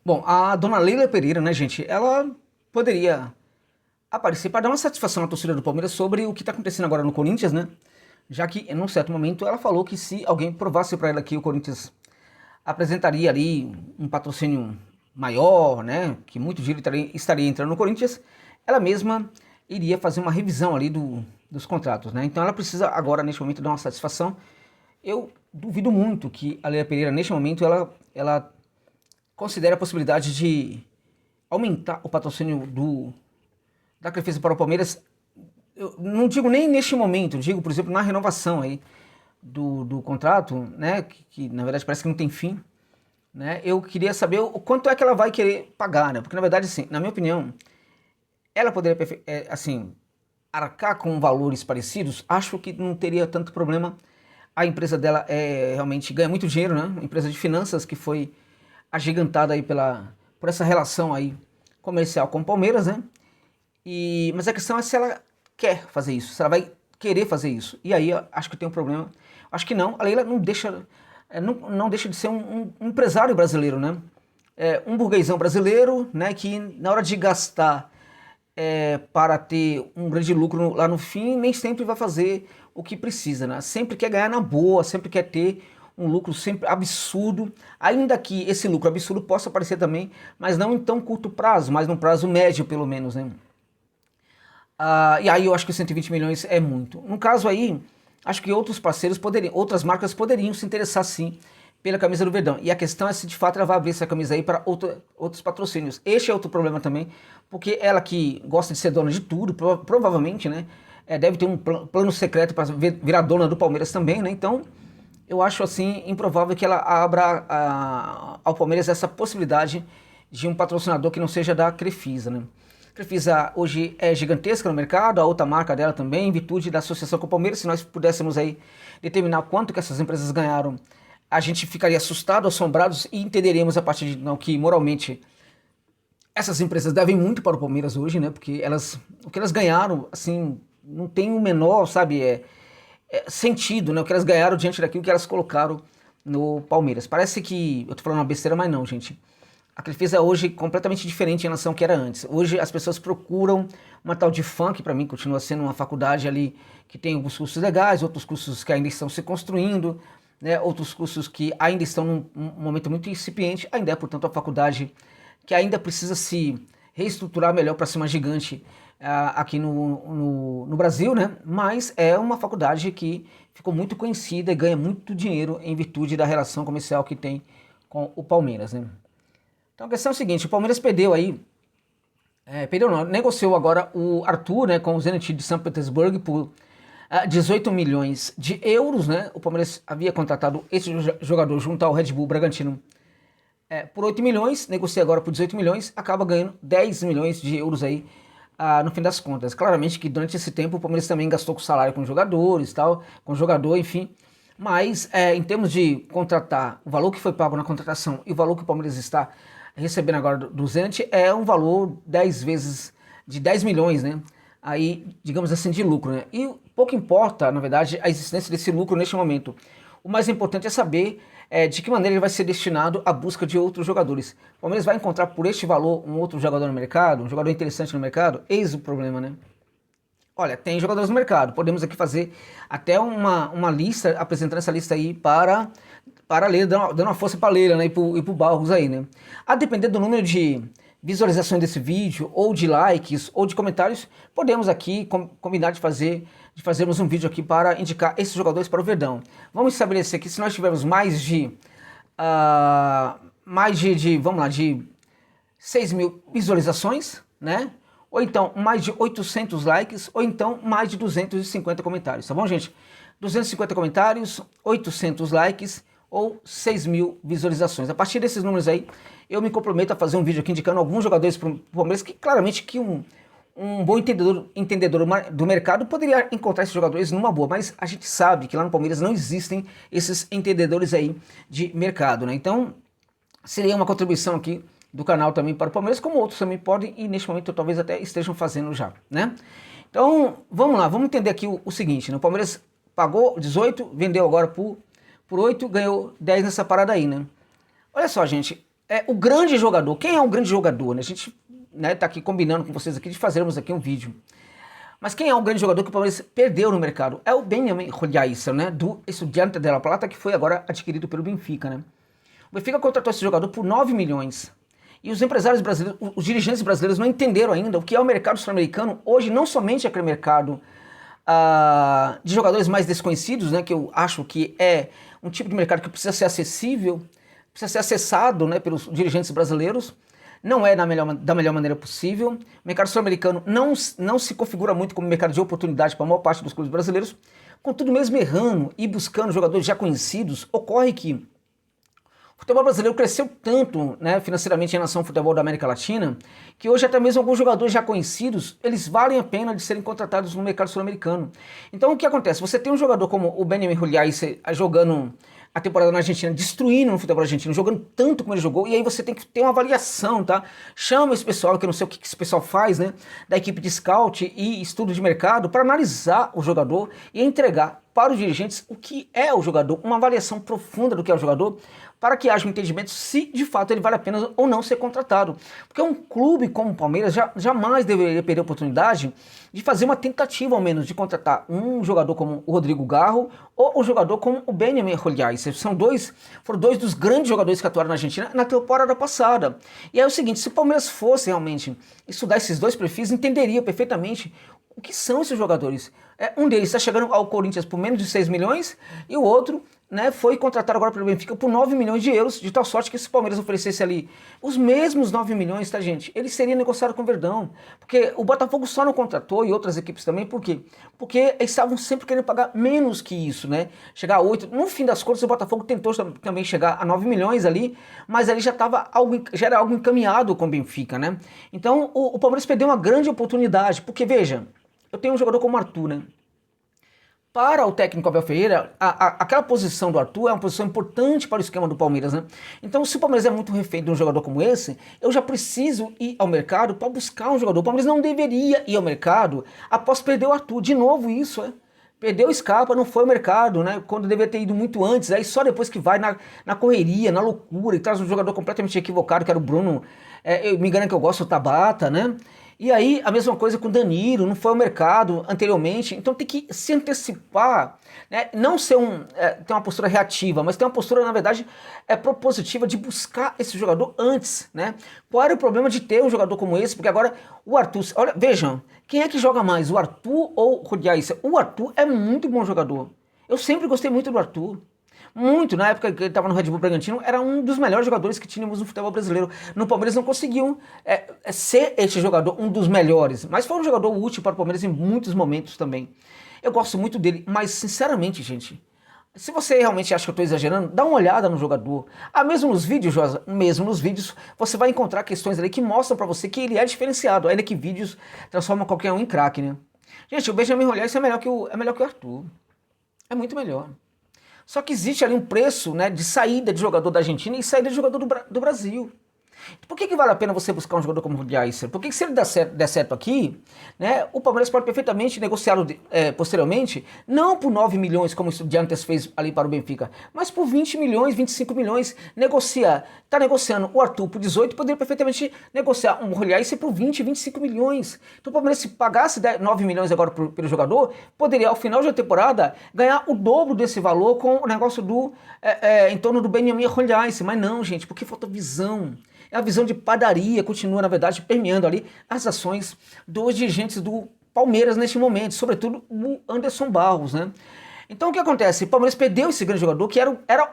Bom, a dona Leila Pereira, né, gente, ela poderia aparecer para dar uma satisfação à torcida do Palmeiras sobre o que está acontecendo agora no Corinthians, né? Já que, num certo momento, ela falou que se alguém provasse para ela que o Corinthians apresentaria ali um patrocínio maior, né, que muito dinheiro estaria entrando no Corinthians, ela mesma iria fazer uma revisão ali dos contratos, né? Então ela precisa agora, neste momento, dar uma satisfação. Eu duvido muito que a Leila Pereira, neste momento, ela considere a possibilidade de aumentar o patrocínio da Crefisa para o Palmeiras. Eu não digo nem neste momento, eu digo, por exemplo, na renovação aí do contrato, né, que na verdade parece que não tem fim, né? Eu queria saber o quanto é que ela vai querer pagar, né? Porque na verdade, assim, na minha opinião, ela poderia, assim, arcar com valores parecidos. Acho que não teria tanto problema. A empresa dela realmente ganha muito dinheiro, né? Uma empresa de finanças que foi agigantada aí por essa relação aí comercial com o Palmeiras, né? Mas a questão é se ela quer fazer isso, se ela vai querer fazer isso. E aí eu acho que tem um problema. Acho que não. A Leila não deixa, não deixa de ser um empresário brasileiro, né? Um burguesão brasileiro, né? Que na hora de gastar para ter um grande lucro lá no fim, nem sempre vai fazer o que precisa, né? Sempre quer ganhar na boa, sempre quer ter um lucro sempre absurdo, ainda que esse lucro absurdo possa aparecer também, mas não em tão curto prazo, mas num prazo médio pelo menos, né? E aí eu acho que 120 milhões é muito. No caso aí, acho que outros parceiros poderiam, outras marcas poderiam se interessar sim pela camisa do Verdão. E a questão é se de fato ela vai abrir essa camisa aí para outros patrocínios. Este é outro problema também, porque ela que gosta de ser dona de tudo, provavelmente, né, deve ter um plano secreto para virar dona do Palmeiras também, né? Então, eu acho assim improvável que ela abra ao Palmeiras essa possibilidade de um patrocinador que não seja da Crefisa, né? A Crefisa hoje é gigantesca no mercado, a outra marca dela também, em virtude da associação com o Palmeiras. Se nós pudéssemos aí determinar quanto que essas empresas ganharam, a gente ficaria assustado, assombrados e entenderíamos a partir de não que moralmente essas empresas devem muito para o Palmeiras hoje, né? Porque o que elas ganharam, assim, não tem o menor, sabe, sentido, né? O que elas ganharam diante daquilo que elas colocaram no Palmeiras. Parece que eu tô falando uma besteira, mas não, gente. A Crefisa é hoje completamente diferente em relação ao que era antes. Hoje as pessoas procuram uma tal de fã, que para mim continua sendo uma faculdade ali que tem alguns cursos legais, outros cursos que ainda estão se construindo, né? Outros cursos que ainda estão num momento muito incipiente. Ainda é, portanto, a faculdade que ainda precisa se reestruturar melhor para ser uma gigante aqui no Brasil, né? Mas é uma faculdade que ficou muito conhecida e ganha muito dinheiro em virtude da relação comercial que tem com o Palmeiras, né? Então a questão é o seguinte, o Palmeiras perdeu aí, perdeu não, negociou agora o Arthur, né, com o Zenit de São Petersburgo por 18 milhões de euros, né? O Palmeiras havia contratado esse jogador junto ao Red Bull Bragantino por 8 milhões, negocia agora por 18 milhões, acaba ganhando 10 milhões de euros aí no fim das contas. Claramente que durante esse tempo o Palmeiras também gastou com salário com jogadores, tal, com jogador, enfim. Mas em termos de contratar, o valor que foi pago na contratação e o valor que o Palmeiras está recebendo agora do Zenit é um valor 10 vezes de 10 milhões, né? Aí, digamos assim, de lucro, né? E pouco importa, na verdade, a existência desse lucro neste momento. O mais importante é saber de que maneira ele vai ser destinado à busca de outros jogadores. O Palmeiras vai encontrar por este valor um outro jogador no mercado, um jogador interessante no mercado? Eis o problema, né? Olha, tem jogadores no mercado. Podemos aqui fazer até uma lista, apresentando essa lista aí para a Leila, dando uma força para a Leila, né, e pro Barros aí, né? A depender do número de visualizações desse vídeo, ou de likes, ou de comentários, podemos aqui combinar de fazermos um vídeo aqui para indicar esses jogadores para o Verdão. Vamos estabelecer que se nós tivermos vamos lá, de 6 mil visualizações, né? Ou então mais de 800 likes, ou então mais de 250 comentários, tá bom, gente? 250 comentários, 800 likes ou 6 mil visualizações. A partir desses números aí, eu me comprometo a fazer um vídeo aqui indicando alguns jogadores para o Palmeiras que claramente que um bom entendedor do mercado poderia encontrar esses jogadores numa boa, mas a gente sabe que lá no Palmeiras não existem esses entendedores aí de mercado, né? Então, seria uma contribuição aqui do canal também para o Palmeiras, como outros também podem e neste momento talvez até estejam fazendo já, né? Então, vamos lá, vamos entender aqui o seguinte, né? O Palmeiras pagou 18, vendeu agora por 8, ganhou 10 nessa parada aí, né? Olha só, gente, o grande jogador. Quem é o grande jogador? Né? A gente tá aqui combinando com vocês aqui de fazermos aqui um vídeo. Mas quem é o grande jogador que o Palmeiras perdeu no mercado? É o Benjamin Rodrigues, né? Do Estudiantes de La Plata, que foi agora adquirido pelo Benfica, né? O Benfica contratou esse jogador por 9 milhões. E os empresários brasileiros, os dirigentes brasileiros não entenderam ainda o que é o mercado sul-americano. Hoje, não somente aquele mercado de jogadores mais desconhecidos, né? Que eu acho que é um tipo de mercado que precisa ser acessível, precisa ser acessado, né, pelos dirigentes brasileiros. Não é da melhor maneira possível. O mercado sul-americano não se configura muito como mercado de oportunidade para a maior parte dos clubes brasileiros. Contudo, mesmo errando e buscando jogadores já conhecidos, ocorre que o futebol brasileiro cresceu tanto, né, financeiramente em relação ao futebol da América Latina, que hoje até mesmo alguns jogadores já conhecidos, eles valem a pena de serem contratados no mercado sul-americano. Então o que acontece? Você tem um jogador como o Benjamin Rodrigues jogando a temporada na Argentina, destruindo no futebol argentino, jogando tanto como ele jogou, e aí você tem que ter uma avaliação, tá? Chama esse pessoal, que eu não sei o que esse pessoal faz, né, da equipe de scout e estudo de mercado, para analisar o jogador e entregar para os dirigentes o que é o jogador, uma avaliação profunda do que é o jogador, para que haja um entendimento se de fato ele vale a pena ou não ser contratado. Porque um clube como o Palmeiras jamais deveria perder a oportunidade de fazer uma tentativa, ao menos, de contratar um jogador como o Rodrigo Garro ou um jogador como o Benjamin Rodrigues. Foram dois dos grandes jogadores que atuaram na Argentina na temporada passada. E é o seguinte, se o Palmeiras fosse realmente estudar esses dois perfis, entenderia perfeitamente o que são esses jogadores. Um deles está chegando ao Corinthians por menos de 6 milhões e o outro, né, foi contratado agora pelo Benfica por 9 milhões de euros, de tal sorte que se o Palmeiras oferecesse ali os mesmos 9 milhões, tá, gente? Ele seria negociado com o Verdão. Porque o Botafogo só não contratou, e outras equipes também, por quê? Porque eles estavam sempre querendo pagar menos que isso, né? Chegar a 8. No fim das contas, o Botafogo tentou também chegar a 9 milhões ali, mas ali já era algo encaminhado com o Benfica, né? Então o Palmeiras perdeu uma grande oportunidade, porque veja, eu tenho um jogador como o Arthur, né? Para o técnico Abel Ferreira, aquela posição do Arthur é uma posição importante para o esquema do Palmeiras, né? Então, se o Palmeiras é muito refém de um jogador como esse, eu já preciso ir ao mercado para buscar um jogador. O Palmeiras não deveria ir ao mercado após perder o Arthur. De novo isso, Perdeu o Scarpa, não foi ao mercado, né? Quando deveria ter ido muito antes, aí só depois que vai na correria, na loucura, e traz um jogador completamente equivocado, que era o Bruno, eu me engano que eu gosto, o Tabata, né? E aí, a mesma coisa com o Danilo, não foi ao mercado anteriormente, então tem que se antecipar, né? Não ser ter uma postura reativa, mas ter uma postura, na verdade, propositiva de buscar esse jogador antes, né? Qual era o problema de ter um jogador como esse? Porque agora o Arthur, olha, vejam, quem é que joga mais, o Arthur ou o Rodrigues? O Arthur é muito bom jogador. Eu sempre gostei muito do Arthur. Muito, na época que ele estava no Red Bull Bragantino, era um dos melhores jogadores que tínhamos no futebol brasileiro. No Palmeiras não conseguiu ser esse jogador, um dos melhores, mas foi um jogador útil para o Palmeiras em muitos momentos também. Eu gosto muito dele, mas sinceramente, gente, se você realmente acha que eu estou exagerando, dá uma olhada no jogador. Mesmo nos vídeos, Josa, mesmo nos vídeos, você vai encontrar questões ali que mostram para você que ele é diferenciado, ainda que vídeos transformam qualquer um em craque, né? Gente, o Benjamin Rodrigues é melhor que o Arthur. É muito melhor. Só que existe ali um preço, né, de saída de jogador da Argentina e saída de jogador do Brasil. Por que vale a pena você buscar um jogador como o Rodrigues? Porque se ele der certo aqui, né, o Palmeiras pode perfeitamente negociá-lo posteriormente, não por 9 milhões, como o Estudiantes fez ali para o Benfica, mas por 20 milhões, 25 milhões. Está negociando o Arthur por 18, poderia perfeitamente negociar um Rodrigues por 20, 25 milhões. Então o Palmeiras, se pagasse 9 milhões agora pelo jogador, poderia, ao final da temporada, ganhar o dobro desse valor com o negócio em torno do Benjamin Rodrigues. Mas não, gente, porque falta visão. A visão de padaria continua, na verdade, permeando ali as ações dos dirigentes do Palmeiras neste momento, sobretudo o Anderson Barros, né? Então o que acontece? O Palmeiras perdeu esse grande jogador que era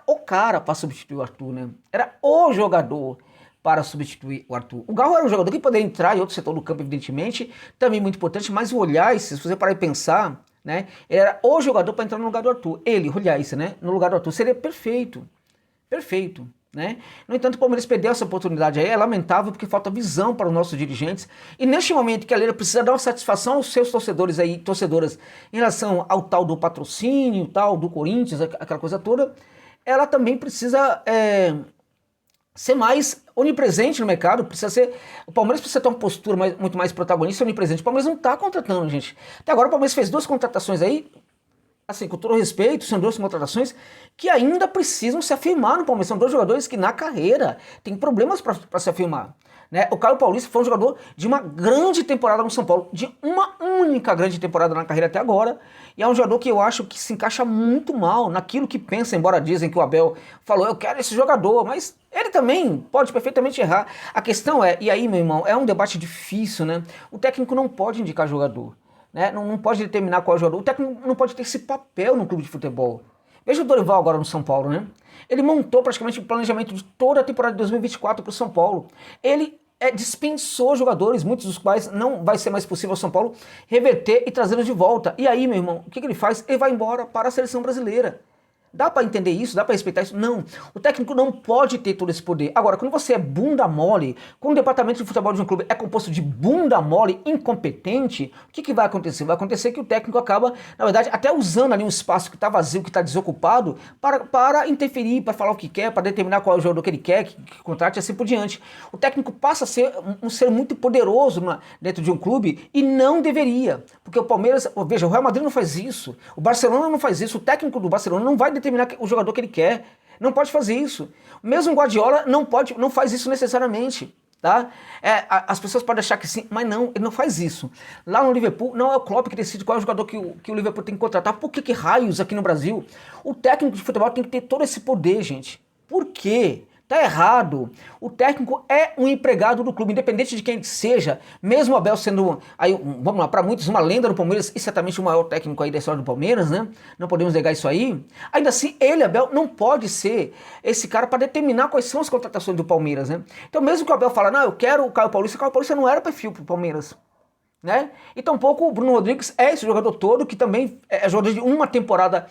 o cara para substituir o Arthur, né? Era o jogador para substituir o Arthur. O Garro era um jogador que poderia entrar em outro setor do campo, evidentemente, também muito importante, mas o Olhais, se você parar e pensar, né? Ele era o jogador para entrar no lugar do Arthur. Ele, Olhais, né? No lugar do Arthur, seria perfeito. Perfeito. Né? No entanto, o Palmeiras perdeu essa oportunidade aí, é lamentável porque falta visão para os nossos dirigentes, e neste momento que a Leila precisa dar uma satisfação aos seus torcedores aí, torcedoras, em relação ao tal do patrocínio, tal do Corinthians, aquela coisa toda, ela também precisa ser mais onipresente no mercado, o Palmeiras precisa ter uma postura muito mais protagonista e onipresente. O Palmeiras não está contratando, gente. Até agora o Palmeiras fez 2 contratações aí, assim, com todo respeito, são duas contratações que ainda precisam se afirmar no Palmeiras. São dois jogadores que na carreira têm problemas para se afirmar. Né? O Caio Paulista foi um jogador de uma grande temporada no São Paulo, de uma única grande temporada na carreira até agora, e é um jogador que eu acho que se encaixa muito mal naquilo que pensa, embora dizem que o Abel falou, eu quero esse jogador, mas ele também pode perfeitamente errar. A questão é, e aí, meu irmão, é um debate difícil, né? O técnico não pode indicar jogador. Né? Não pode determinar qual é o jogador. O técnico não pode ter esse papel no clube de futebol. Veja o Dorival agora no São Paulo, né? Ele montou praticamente o planejamento de toda a temporada de 2024 para o São Paulo. Ele dispensou jogadores, muitos dos quais não vai ser mais possível ao São Paulo reverter e trazê-los de volta. E aí, meu irmão, o que ele faz? Ele vai embora para a seleção brasileira. Dá para entender isso? Dá para respeitar isso? Não. O técnico não pode ter todo esse poder. Agora, quando você é bunda mole, quando o departamento de futebol de um clube é composto de bunda mole incompetente, o que vai acontecer? Vai acontecer que o técnico acaba, na verdade, até usando ali um espaço que está vazio, que está desocupado, para interferir, para falar o que quer, para determinar qual é o jogador que ele quer, que contrate e assim por diante. O técnico passa a ser um ser muito poderoso dentro de um clube e não deveria. Porque o Palmeiras, veja, o Real Madrid não faz isso, o Barcelona não faz isso, o técnico do Barcelona não vai determinar o jogador que ele quer. Não pode fazer isso. Mesmo o Guardiola não faz isso necessariamente. Tá? As pessoas podem achar que sim, mas não, ele não faz isso. Lá no Liverpool, não é o Klopp que decide qual é o jogador que o Liverpool tem que contratar. Por que raios aqui no Brasil? O técnico de futebol tem que ter todo esse poder, gente. Por quê? Tá errado. O técnico é um empregado do clube, independente de quem seja, mesmo o Abel sendo, aí, vamos lá, para muitos uma lenda do Palmeiras e certamente o maior técnico aí da história do Palmeiras, né? Não podemos negar isso aí. Ainda assim, ele, Abel, não pode ser esse cara para determinar quais são as contratações do Palmeiras, né? Então, mesmo que o Abel fale, não, eu quero o Caio Paulista não era perfil pro Palmeiras. Né? E tampouco o Bruno Rodrigues é esse jogador todo, que também é jogador de uma temporada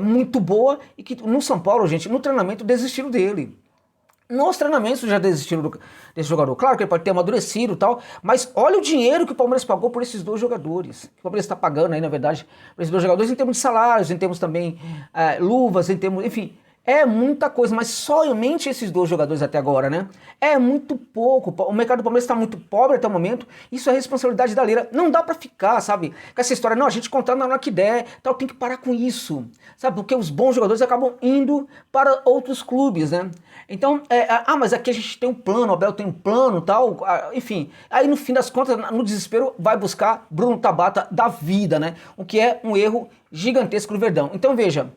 muito boa e que no São Paulo, gente, no treinamento desistiram dele. Nos treinamentos já desistiram desse jogador. Claro que ele pode ter amadurecido e tal, mas olha o dinheiro que o Palmeiras pagou por esses dois jogadores. Que o Palmeiras está pagando aí, na verdade, por esses dois jogadores em termos de salários, em termos também luvas, em termos, enfim, é muita coisa, mas somente esses dois jogadores até agora, né? É muito pouco. O mercado do Palmeiras está muito pobre até o momento. Isso é responsabilidade da Leila. Não dá pra ficar, sabe? Com essa história, não, a gente contrata na hora que der, tal, tem que parar com isso, sabe? Porque os bons jogadores acabam indo para outros clubes, né? Então, mas aqui a gente tem um plano, o Abel tem um plano, tal, enfim. Aí no fim das contas, no desespero, vai buscar Bruno Tabata da vida, né? O que é um erro gigantesco do Verdão. Então veja,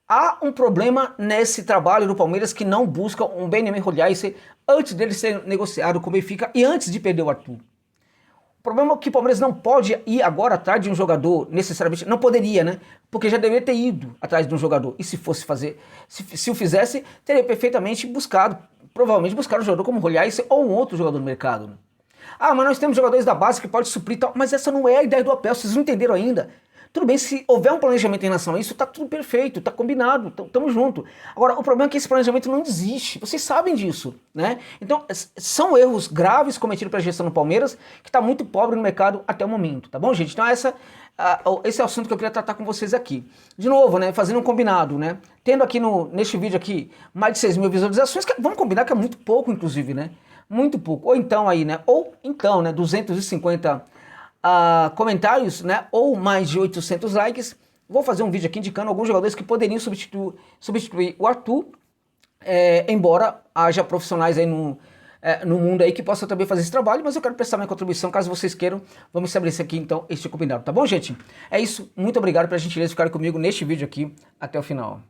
há um problema nesse trabalho do Palmeiras que não busca um Benjamin Rodrigues antes dele ser negociado com o Benfica e antes de perder o Arthur. O problema é que o Palmeiras não pode ir agora atrás de um jogador necessariamente, não poderia, né? Porque já deveria ter ido atrás de um jogador. E se fosse fazer, se o fizesse, teria perfeitamente buscado, provavelmente buscar um jogador como o Rodrigues ou um outro jogador no mercado. Ah, mas nós temos jogadores da base que pode suprir tal, mas essa não é a ideia do Abel, vocês não entenderam ainda. Tudo bem, se houver um planejamento em relação a isso, tá tudo perfeito, tá combinado, tamo junto. Agora, o problema é que esse planejamento não existe, vocês sabem disso, né? Então, são erros graves cometidos pela gestão do Palmeiras, que tá muito pobre no mercado até o momento, tá bom, gente? Então, esse é o assunto que eu queria tratar com vocês aqui. De novo, né, fazendo um combinado, né? Tendo aqui neste vídeo aqui mais de 6 mil visualizações, vamos combinar que é muito pouco, inclusive, né? Muito pouco. Ou então, 250 comentários, né, ou mais de 800 likes. Vou fazer um vídeo aqui indicando alguns jogadores que poderiam substituir o Arthur, embora haja profissionais aí no mundo aí que possam também fazer esse trabalho, mas eu quero prestar minha contribuição, caso vocês queiram. Vamos estabelecer aqui então este combinado, tá bom, gente? É isso, muito obrigado pela gentileza de ficar comigo neste vídeo aqui até o final.